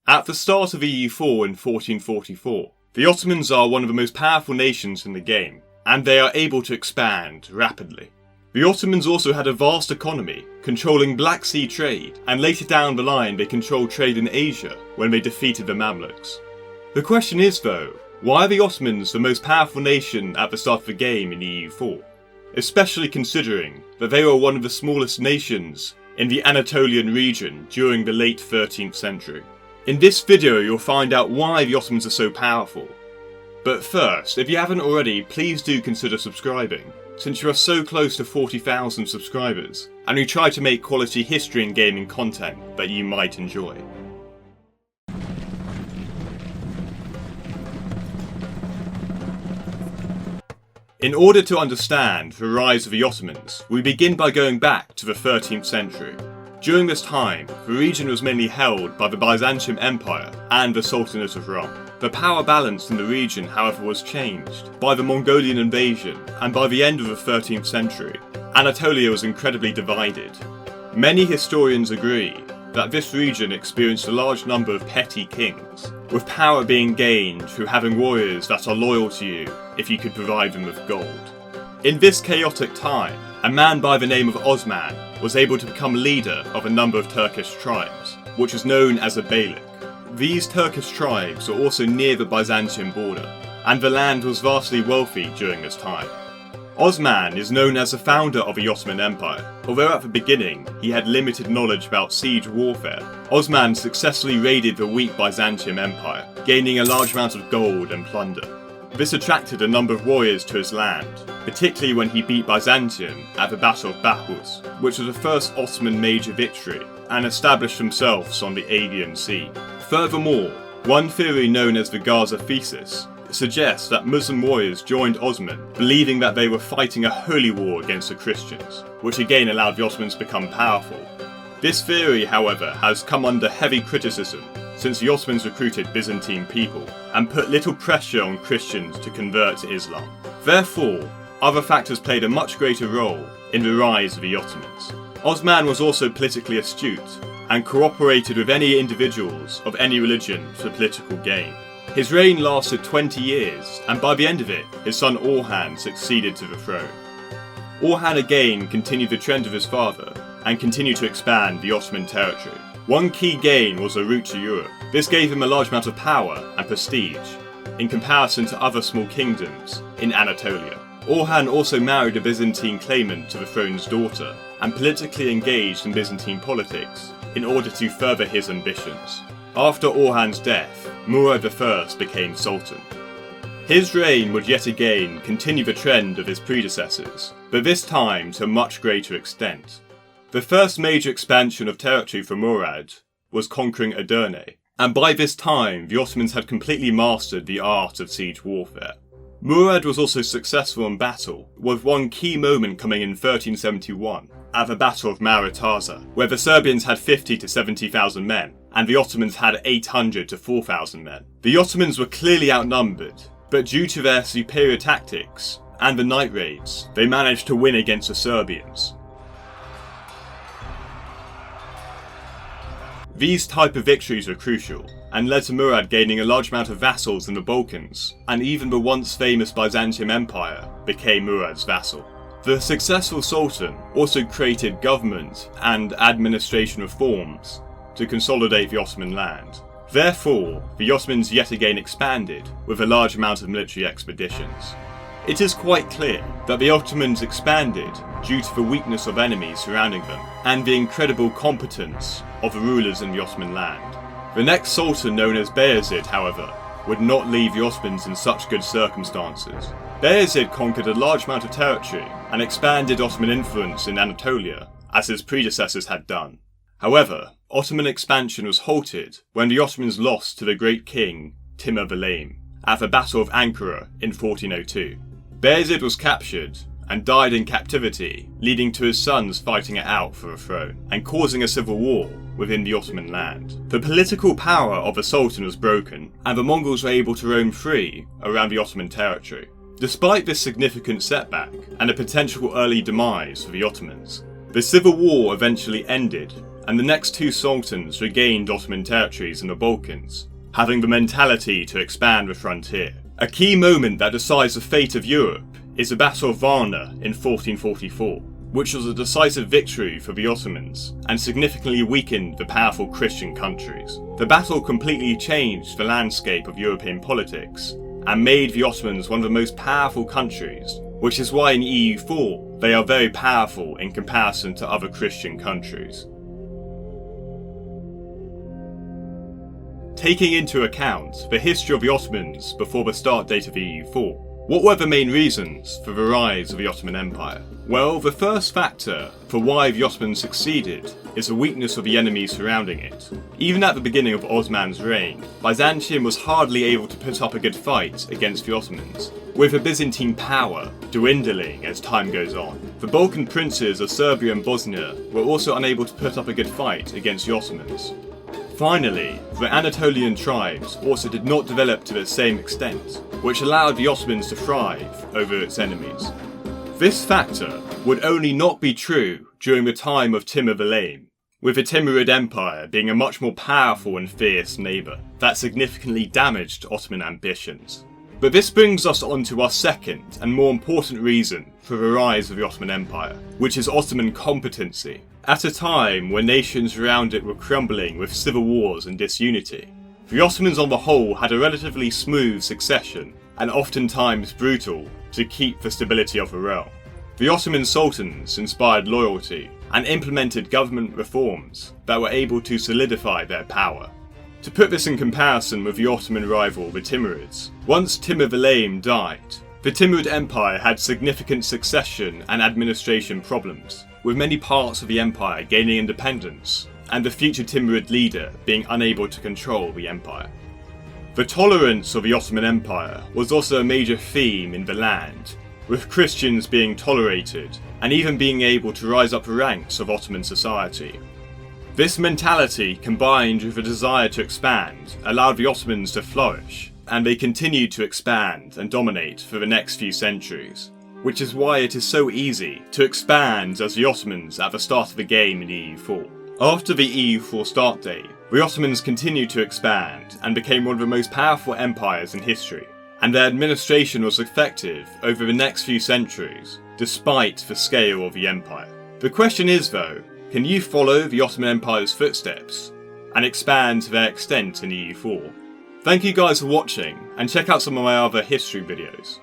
At the start of EU4 in 1444, the Ottomans are one of the most powerful nations in the game, and they are able to expand rapidly. The Ottomans also had a vast economy, controlling Black Sea trade, and later down the line they controlled trade in Asia when they defeated the Mamluks. The question is though, why are the Ottomans the most powerful nation at the start of the game in EU4? Especially considering that they were one of the smallest nations in the Anatolian region during the late 13th century. In this video you'll find out why the Ottomans are so powerful. But first, if you haven't already, please do consider subscribing, since you are so close to 40,000 subscribers, and we try to make quality history and gaming content that you might enjoy. In order to understand the rise of the Ottomans, we begin by going back to the 13th century. During this time, the region was mainly held by the Byzantium Empire and the Sultanate of Rum. The power balance in the region, however, was changed by the Mongolian invasion, and by the end of the 13th century, Anatolia was incredibly divided. Many historians agree that this region experienced a large number of petty kings, with power being gained through having warriors that are loyal to you if you could provide them with gold. In this chaotic time, a man by the name of Osman was able to become leader of a number of Turkish tribes, which was known as a Beylik. These Turkish tribes were also near the Byzantium border, and the land was vastly wealthy during this time. Osman is known as the founder of the Ottoman Empire. Although at the beginning he had limited knowledge about siege warfare, Osman successfully raided the weak Byzantium Empire, gaining a large amount of gold and plunder. This attracted a number of warriors to his land, particularly when he beat Byzantium at the Battle of Bahus, which was the first Ottoman major victory, and established themselves on the Aegean Sea. Furthermore, one theory known as the Gaza thesis suggests that Muslim warriors joined Osman, believing that they were fighting a holy war against the Christians, which again allowed the Ottomans to become powerful. This theory, however, has come under heavy criticism, since the Ottomans recruited Byzantine people and put little pressure on Christians to convert to Islam. Therefore, other factors played a much greater role in the rise of the Ottomans. Osman was also politically astute and cooperated with any individuals of any religion for political gain. His reign lasted 20 years, and by the end of it, his son Orhan succeeded to the throne. Orhan again continued the trend of his father and continued to expand the Ottoman territory. One key gain was a route to Europe. This gave him a large amount of power and prestige in comparison to other small kingdoms in Anatolia. Orhan also married a Byzantine claimant to the throne's daughter and politically engaged in Byzantine politics in order to further his ambitions. After Orhan's death, Murad I became Sultan. His reign would yet again continue the trend of his predecessors, but this time to a much greater extent. The first major expansion of territory for Murad was conquering Edirne, and by this time the Ottomans had completely mastered the art of siege warfare. Murad was also successful in battle, with one key moment coming in 1371 at the Battle of Maritaza, where the Serbians had 50 to 70,000 men, and the Ottomans had 800 to 4,000 men. The Ottomans were clearly outnumbered, but due to their superior tactics and the night raids, they managed to win against the Serbians. These type of victories were crucial, and led to Murad gaining a large amount of vassals in the Balkans, and even the once famous Byzantium Empire became Murad's vassal. The successful Sultan also created government and administration reforms to consolidate the Ottoman land. Therefore, the Ottomans yet again expanded with a large amount of military expeditions. It is quite clear that the Ottomans expanded due to the weakness of enemies surrounding them and the incredible competence of the rulers in the Ottoman land. The next Sultan, known as Bayezid, however, would not leave the Ottomans in such good circumstances. Bayezid conquered a large amount of territory and expanded Ottoman influence in Anatolia, as his predecessors had done. However, Ottoman expansion was halted when the Ottomans lost to the great king Timur the Lame at the Battle of Ankara in 1402. Bayezid was captured and died in captivity, leading to his sons fighting it out for the throne and causing a civil war within the Ottoman land. The political power of the Sultan was broken, and the Mongols were able to roam free around the Ottoman territory. Despite this significant setback and a potential early demise for the Ottomans, the civil war eventually ended, and the next two sultans regained Ottoman territories in the Balkans, having the mentality to expand the frontier. A key moment that decides the fate of Europe is the Battle of Varna in 1444, which was a decisive victory for the Ottomans and significantly weakened the powerful Christian countries. The battle completely changed the landscape of European politics and made the Ottomans one of the most powerful countries, which is why in EU4 they are very powerful in comparison to other Christian countries. Taking into account the history of the Ottomans before the start date of EU4, what were the main reasons for the rise of the Ottoman Empire? Well, the first factor for why the Ottomans succeeded is the weakness of the enemies surrounding it. Even at the beginning of Osman's reign, Byzantium was hardly able to put up a good fight against the Ottomans, with the Byzantine power dwindling as time goes on. The Balkan princes of Serbia and Bosnia were also unable to put up a good fight against the Ottomans. Finally, the Anatolian tribes also did not develop to the same extent, which allowed the Ottomans to thrive over its enemies. This factor would only not be true during the time of Timur the Lame, with the Timurid Empire being a much more powerful and fierce neighbour that significantly damaged Ottoman ambitions. But this brings us on to our second and more important reason for the rise of the Ottoman Empire, which is Ottoman competency. At a time when nations around it were crumbling with civil wars and disunity, the Ottomans on the whole had a relatively smooth succession, and oftentimes brutal, to keep the stability of the realm. The Ottoman sultans inspired loyalty and implemented government reforms that were able to solidify their power. To put this in comparison with the Ottoman rival the Timurids, once Timur the Lame died, the Timurid Empire had significant succession and administration problems, with many parts of the empire gaining independence, and the future Timurid leader being unable to control the empire. The tolerance of the Ottoman Empire was also a major theme in the land, with Christians being tolerated and even being able to rise up the ranks of Ottoman society. This mentality, combined with a desire to expand, allowed the Ottomans to flourish, and they continued to expand and dominate for the next few centuries, which is why it is so easy to expand as the Ottomans at the start of the game in EU4. After the EU4 start date, the Ottomans continued to expand and became one of the most powerful empires in history, and their administration was effective over the next few centuries, despite the scale of the empire. The question is though, can you follow the Ottoman Empire's footsteps and expand to their extent in EU4? Thank you guys for watching, and check out some of my other history videos.